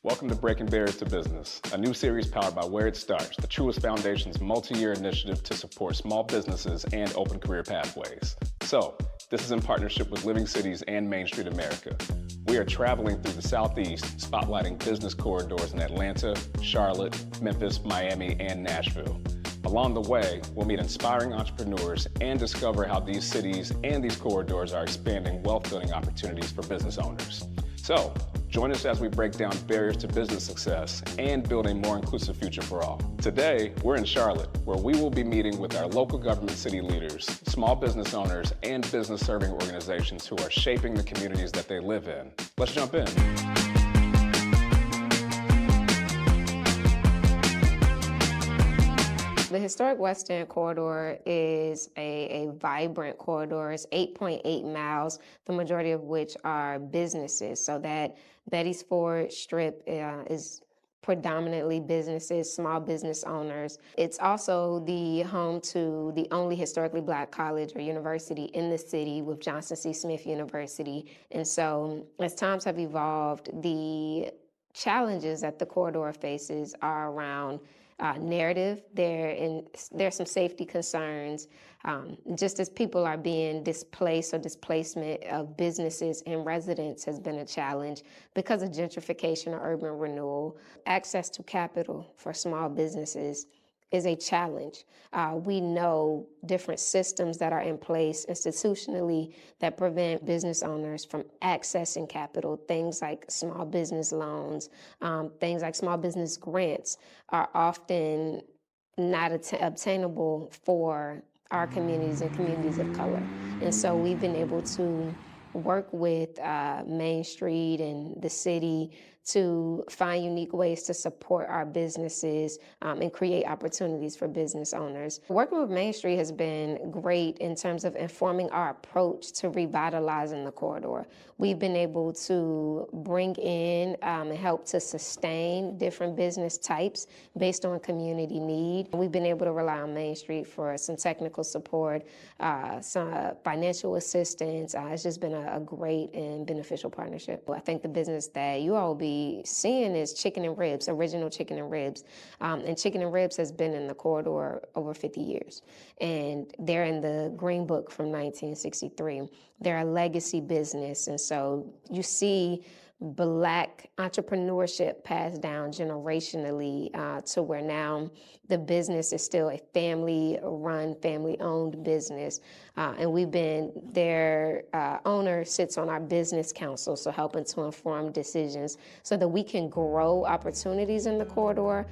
Welcome to Breaking Barriers to Business, a new series powered by Where It Starts, the Truist Foundation's multi-year initiative to support small businesses and open career pathways. So, this is in partnership with Living Cities and Main Street America. We are traveling through the Southeast, spotlighting business corridors in Atlanta, Charlotte, Memphis, Miami, and Nashville. Along the way, we'll meet inspiring entrepreneurs and discover how these cities and these corridors are expanding wealth-building opportunities for business owners. So, join us as we break down barriers to business success and build a more inclusive future for all. Today, we're in Charlotte, where we will be meeting with our local government city leaders, small business owners, and business-serving organizations who are shaping the communities that they live in. Let's jump in. The historic West End corridor is a vibrant corridor. It's 8.8 miles, the majority of which are businesses. So that Betty's Ford Strip is predominantly businesses, small business owners. It's also the home to the only historically Black college or university in the city with Johnson C. Smith University. And so as times have evolved, the challenges that the corridor faces are around narrative. There's some safety concerns. Just as people are being displaced, or displacement of businesses and residents has been a challenge because of gentrification or urban renewal. Access to capital for small businesses is a challenge. We know different systems that are in place institutionally that prevent business owners from accessing capital. Things like small business loans, things like small business grants are often not obtainable for our communities and communities of color. And so we've been able to work with Main Street and the city to find unique ways to support our businesses and create opportunities for business owners. Working with Main Street has been great in terms of informing our approach to revitalizing the corridor. We've been able to bring in and help to sustain different business types based on community need. We've been able to rely on Main Street for some technical support, some financial assistance. It's just been a great and beneficial partnership. I think the business that you all will be seeing is Chicken and Ribs, original Chicken and Ribs. And Chicken and Ribs has been in the corridor over 50 years. And they're in the Green Book from 1963. They're a legacy business. And so you see Black entrepreneurship passed down generationally to where now the business is still a family-run, family-owned business. And we've been, their owner sits on our business council, so helping to inform decisions so that we can grow opportunities in the corridor,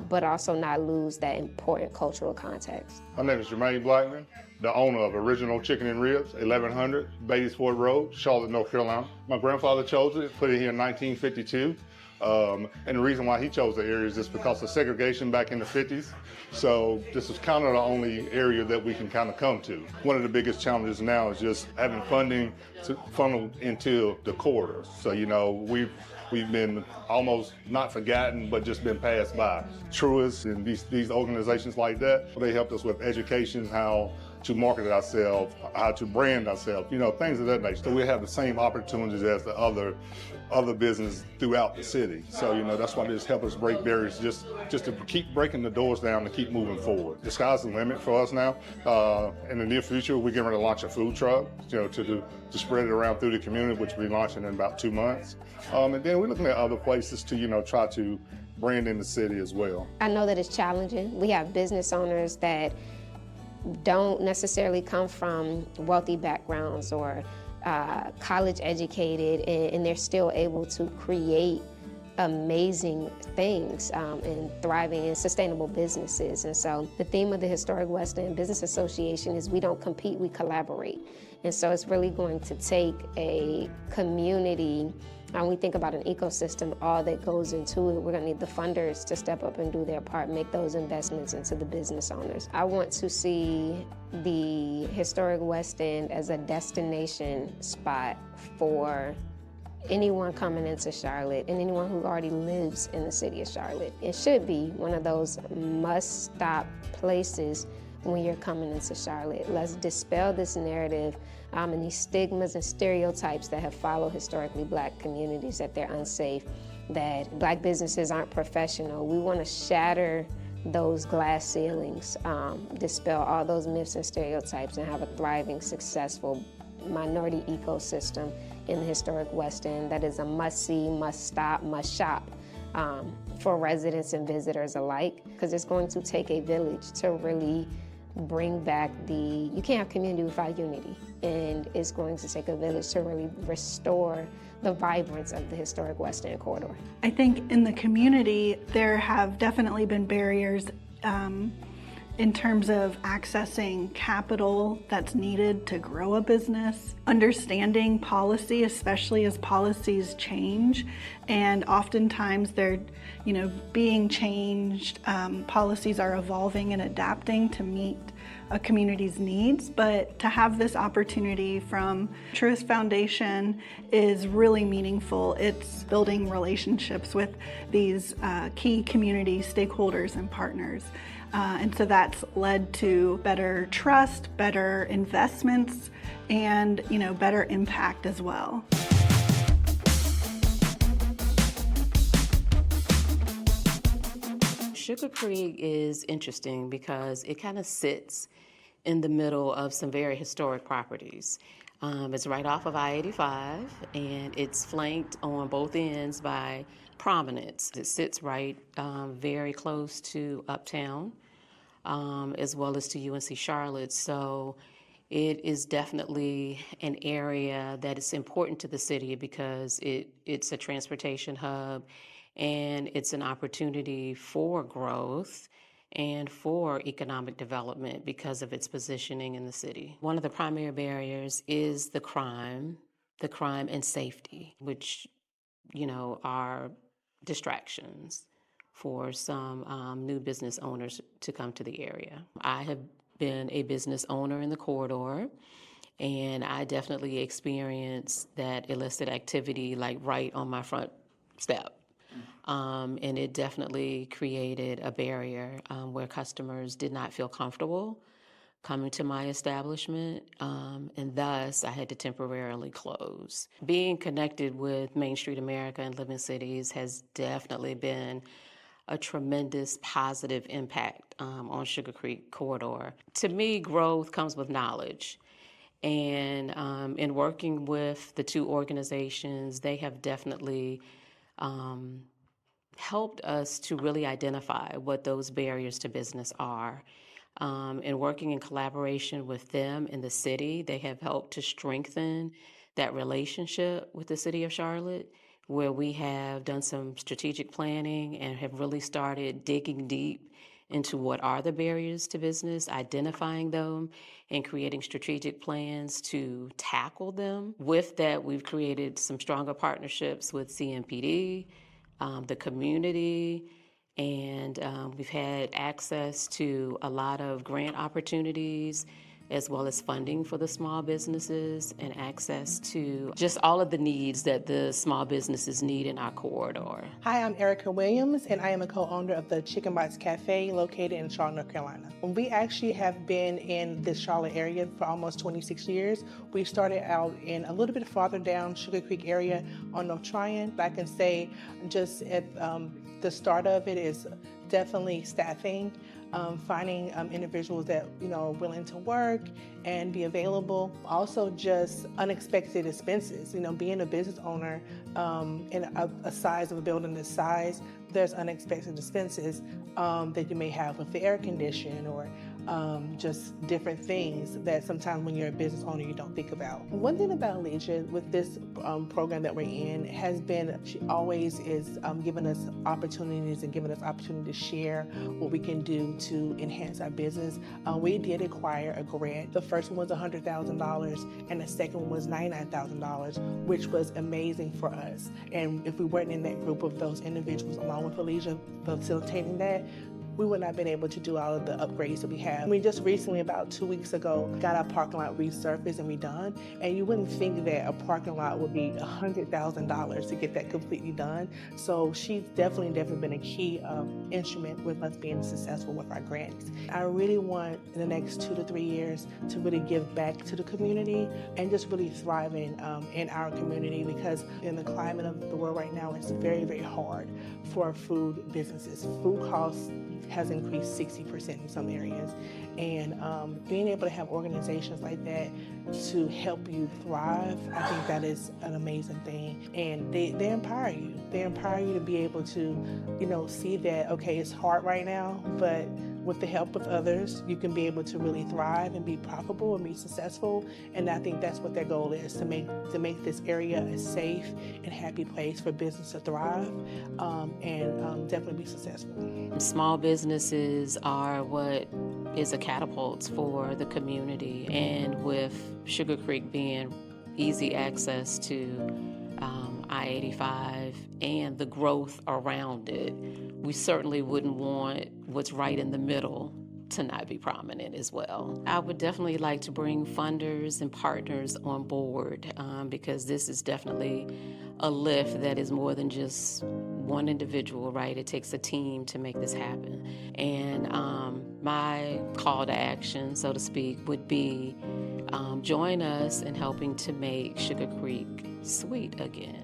but also not lose that important cultural context. My name is Jermaine Blackman, the owner of Original Chicken and Ribs, 1100 Beatties Ford Road, Charlotte, North Carolina. My grandfather chose it, put it here in 1952. And the reason why he chose the area is just because of segregation back in the 50s. So this is kind of the only area that we can kind of come to. One of the biggest challenges now is just having funding to funnel into the corridors. So, you know, we've been almost not forgotten, but just been passed by. Truist and these organizations like that, they helped us with education, how to market ourselves, how to brand ourselves, you know, things of that nature. So we have the same opportunities as the other business throughout the city. So, you know, that's why this helps us break barriers, just to keep breaking the doors down and keep moving forward. The sky's the limit for us now. In the near future, we're getting ready to launch a food truck, you know, to spread it around through the community, which we'll be launching in about 2 months. And then we're looking at other places to, you know, try to brand in the city as well. I know that it's challenging. We have business owners that don't necessarily come from wealthy backgrounds or college educated, and they're still able to create amazing things and thriving and sustainable businesses. And so the theme of the Historic West End Business Association is we don't compete, we collaborate. And so it's really going to take a community. When we think about an ecosystem, all that goes into it, we're gonna need the funders to step up and do their part, make those investments into the business owners. I want to see the Historic West End as a destination spot for anyone coming into Charlotte and anyone who already lives in the city of Charlotte. It should be one of those must-stop places when you're coming into Charlotte. Let's dispel this narrative and these stigmas and stereotypes that have followed historically Black communities, that they're unsafe. that Black businesses aren't professional. We want to shatter those glass ceilings, dispel all those myths and stereotypes, and have a thriving, successful minority ecosystem in the historic West End that is a must-see, must-stop, must-shop for residents and visitors alike, because it's going to take a village to really bring back you can't have community without unity, and it's going to take a village to really restore the vibrance of the historic West End corridor. I think in the community, there have definitely been barriers in terms of accessing capital that's needed to grow a business, understanding policy, especially as policies change, and oftentimes they're, being changed. Policies are evolving and adapting to meet a community's needs, but to have this opportunity from Truist Foundation is really meaningful. It's building relationships with these key community stakeholders and partners. And so that's led to better trust, better investments, and better impact as well. Sugar Creek is interesting because it kind of sits in the middle of some very historic properties. It's right off of I-85, and it's flanked on both ends by promenades. It sits right very close to Uptown, as well as to UNC Charlotte. So it is definitely an area that is important to the city because it's a transportation hub, and it's an opportunity for growth and for economic development because of its positioning in the city. One of the primary barriers is the crime and safety, which, are distractions for some new business owners to come to the area. I have been a business owner in the corridor, and I definitely experienced that illicit activity like right on my front step. And it definitely created a barrier where customers did not feel comfortable coming to my establishment, and thus I had to temporarily close. Being connected with Main Street America and Living Cities has definitely been a tremendous positive impact on Sugar Creek Corridor. To me, growth comes with knowledge. And in working with the two organizations, they have definitely helped us to really identify what those barriers to business are. And working in collaboration with them in the city, they have helped to strengthen that relationship with the city of Charlotte, where we have done some strategic planning and have really started digging deep into what are the barriers to business, identifying them, and creating strategic plans to tackle them. With that, we've created some stronger partnerships with CMPD, the community, and we've had access to a lot of grant opportunities, as well as funding for the small businesses and access to just all of the needs that the small businesses need in our corridor. Hi, I'm Erica Williams, and I am a co-owner of the Chicken Bites Cafe located in Charlotte, North Carolina. We actually have been in the Charlotte area for almost 26 years. We started out in a little bit farther down Sugar Creek area on North Tryon. I can say just at the start of it is definitely staffing. Finding individuals that are willing to work and be available. Also, just unexpected expenses. Being a business owner in a size of a building this size, there's unexpected expenses that you may have with the air condition or just different things that sometimes when you're a business owner you don't think about. One thing about Alicia with this program that we're in has been she always is giving us opportunities and giving us opportunity to share what we can do to enhance our business. We did acquire a grant. The first one was $100,000 and the second one was $99,000, which was amazing for us. And if we weren't in that group of those individuals along with Alicia facilitating that, we would not have been able to do all of the upgrades that we have. We just recently, about 2 weeks ago, got our parking lot resurfaced and redone, and you wouldn't think that a parking lot would be $100,000 to get that completely done. So she's definitely been a key instrument with us being successful with our grants. I really want in the next 2 to 3 years to really give back to the community and just really thriving in our community, because in the climate of the world right now, it's very, very hard for food businesses. Food costs has increased 60% in some areas, and being able to have organizations like that to help you thrive, I think that is an amazing thing. And they empower you. They empower you to be able to, see that, okay, it's hard right now, but with the help of others, you can be able to really thrive and be profitable and be successful. And I think that's what their goal is, to make this area a safe and happy place for business to thrive and definitely be successful. Small businesses are what is a catapult for the community, and with Sugar Creek being easy access to I-85 and the growth around it, we certainly wouldn't want what's right in the middle to not be prominent as well. I would definitely like to bring funders and partners on board because this is definitely a lift that is more than just one individual, right? It takes a team to make this happen. And my call to action, so to speak, would be join us in helping to make Sugar Creek sweet again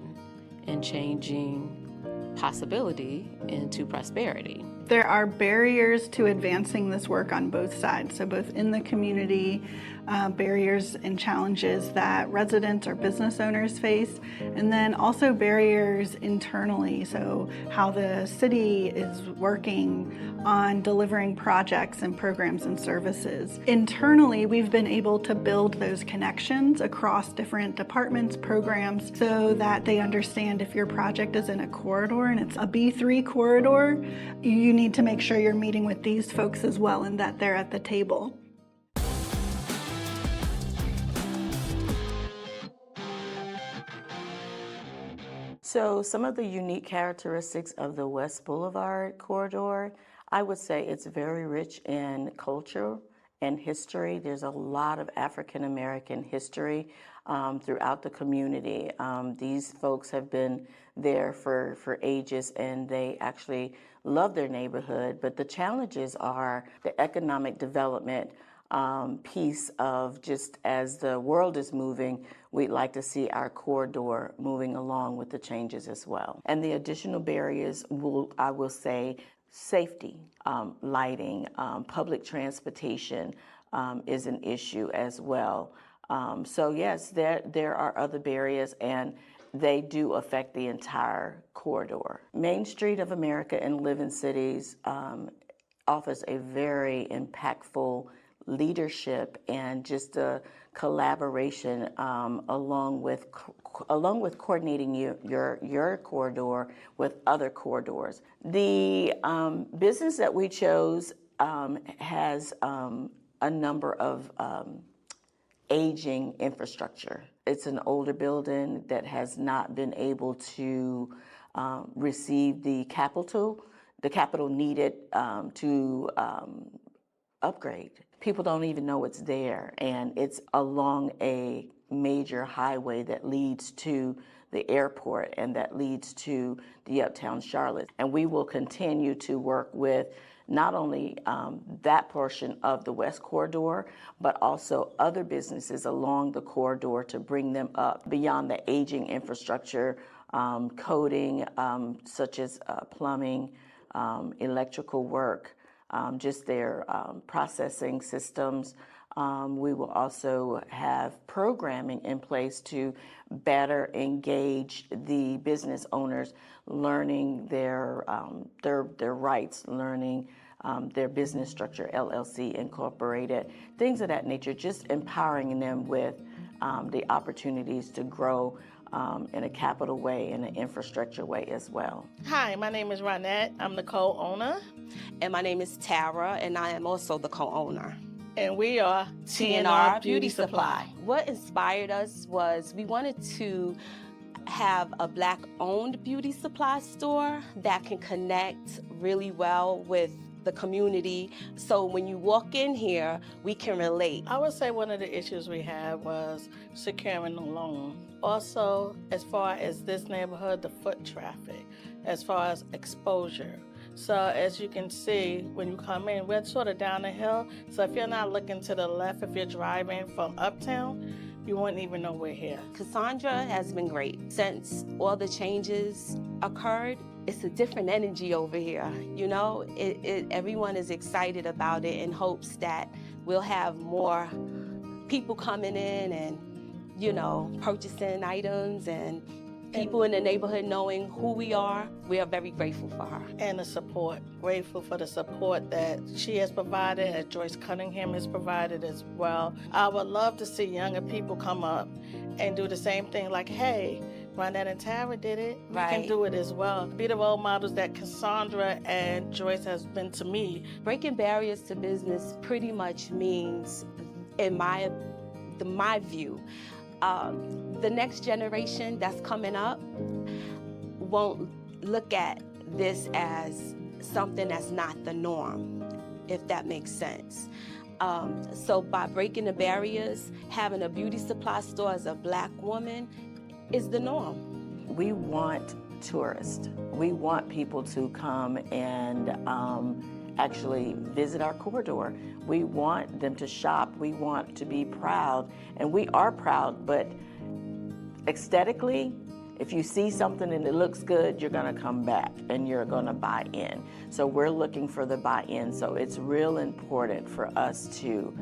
and changing possibility into prosperity. There are barriers to advancing this work on both sides, so both in the community, barriers and challenges that residents or business owners face, and then also barriers internally, so how the city is working on delivering projects and programs and services. Internally, we've been able to build those connections across different departments, programs, so that they understand if your project is in a corridor and it's a B3 corridor, you need to make sure you're meeting with these folks as well and that they're at the table. So some of the unique characteristics of the West Boulevard corridor, I would say it's very rich in culture and history. There's a lot of African American history throughout the community. These folks have been there for ages, and they actually love their neighborhood. But the challenges are the economic development piece of, just as the world is moving, we'd like to see our corridor moving along with the changes as well. And the additional barriers, I will say, safety, lighting, public transportation is an issue as well. So yes, there are other barriers, and they do affect the entire corridor. Main Street of America in Living Cities offers a very impactful leadership and just a collaboration along with coordinating your corridor with other corridors. The business that we chose has a number of aging infrastructure. It's an older building that has not been able to receive the capital needed to upgrade. People don't even know it's there, and it's along a major highway that leads to the airport and that leads to the Uptown Charlotte. And we will continue to work with not only that portion of the West Corridor, but also other businesses along the corridor to bring them up beyond the aging infrastructure, coding, such as plumbing, electrical work, just their processing systems. We will also have programming in place to better engage the business owners, learning their rights, learning their business structure, LLC incorporated, things of that nature, just empowering them with the opportunities to grow in a capital way, in an infrastructure way as well. Hi, my name is Ronette. I'm the co-owner. And my name is Tara, and I am also the co-owner. And we are TNR Beauty Supply. What inspired us was we wanted to have a Black-owned beauty supply store that can connect really well with the community. So when you walk in here, we can relate. I would say one of the issues we had was securing a loan. Also, as far as this neighborhood, the foot traffic, as far as exposure. So as you can see, when you come in, we're sort of down the hill. So if you're not looking to the left, if you're driving from uptown, you wouldn't even know we're here. Cassandra has been great. Since all the changes occurred, it's a different energy over here. You know, everyone is excited about it in hopes that we'll have more people coming in and, you know, purchasing items and people in the neighborhood knowing who we are. We are very grateful for her. And the support. Grateful for the support that she has provided, as Joyce Cunningham has provided as well. I would love to see younger people come up and do the same thing, like, hey, Ronette and Tara did it. We can do it as well. Be the role models that Cassandra and Joyce has been to me. Breaking barriers to business pretty much means, in my view, the next generation that's coming up won't look at this as something that's not the norm, if that makes sense. So by breaking the barriers, having a beauty supply store as a Black woman is the norm. We want tourists. We want people to come and actually visit our corridor. We want them to shop. We want to be proud, and we are proud, but aesthetically, if you see something and it looks good, you're gonna come back and you're gonna buy in. So we're looking for the buy-in. So it's real important for us to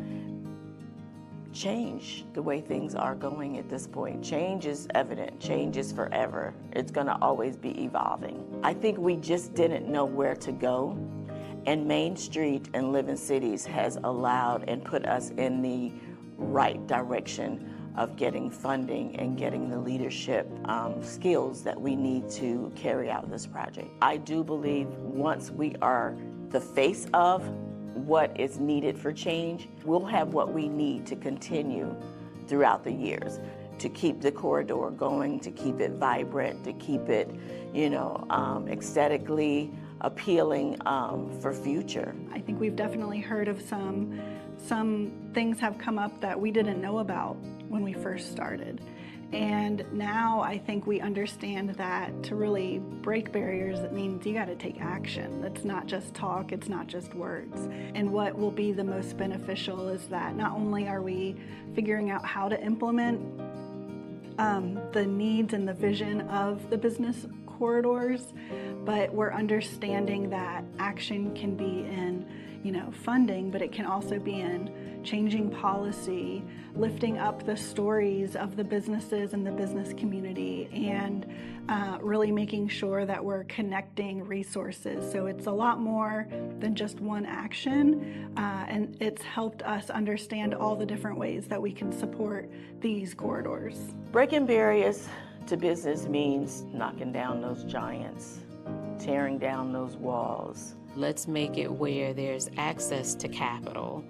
change the way things are going at this point. Change is evident, change is forever. It's gonna always be evolving. I think we just didn't know where to go, and Main Street and Living Cities has allowed and put us in the right direction of getting funding and getting the leadership skills that we need to carry out this project. I do believe once we are the face of what is needed for change, we'll have what we need to continue throughout the years to keep the corridor going, to keep it vibrant, to keep it, you know, aesthetically appealing for future. I think we've definitely heard of some things have come up that we didn't know about when we first started. And now I think we understand that to really break barriers, it means you got to take action. It's not just talk, it's not just words. And what will be the most beneficial is that not only are we figuring out how to implement the needs and the vision of the business corridors, but we're understanding that action can be in, you know, funding, but it can also be in changing policy, lifting up the stories of the businesses and the business community, and really making sure that we're connecting resources. So it's a lot more than just one action, and it's helped us understand all the different ways that we can support these corridors. Breaking barriers to business means knocking down those giants, tearing down those walls. Let's make it where there's access to capital,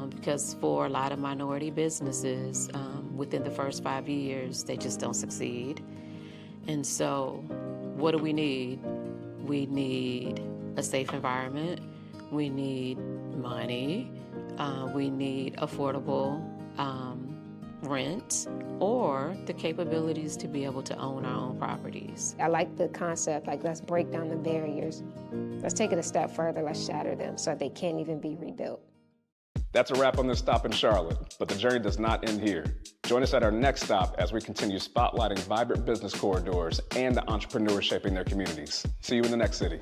because for a lot of minority businesses, within the first 5 years, they just don't succeed. And so what do we need? We need a safe environment, we need money, we need affordable rent, or the capabilities to be able to own our own properties. I like the concept, like, let's break down the barriers. Let's take it a step further, let's shatter them so they can't even be rebuilt. That's a wrap on this stop in Charlotte, but the journey does not end here. Join us at our next stop as we continue spotlighting vibrant business corridors and the entrepreneurs shaping their communities. See you in the next city.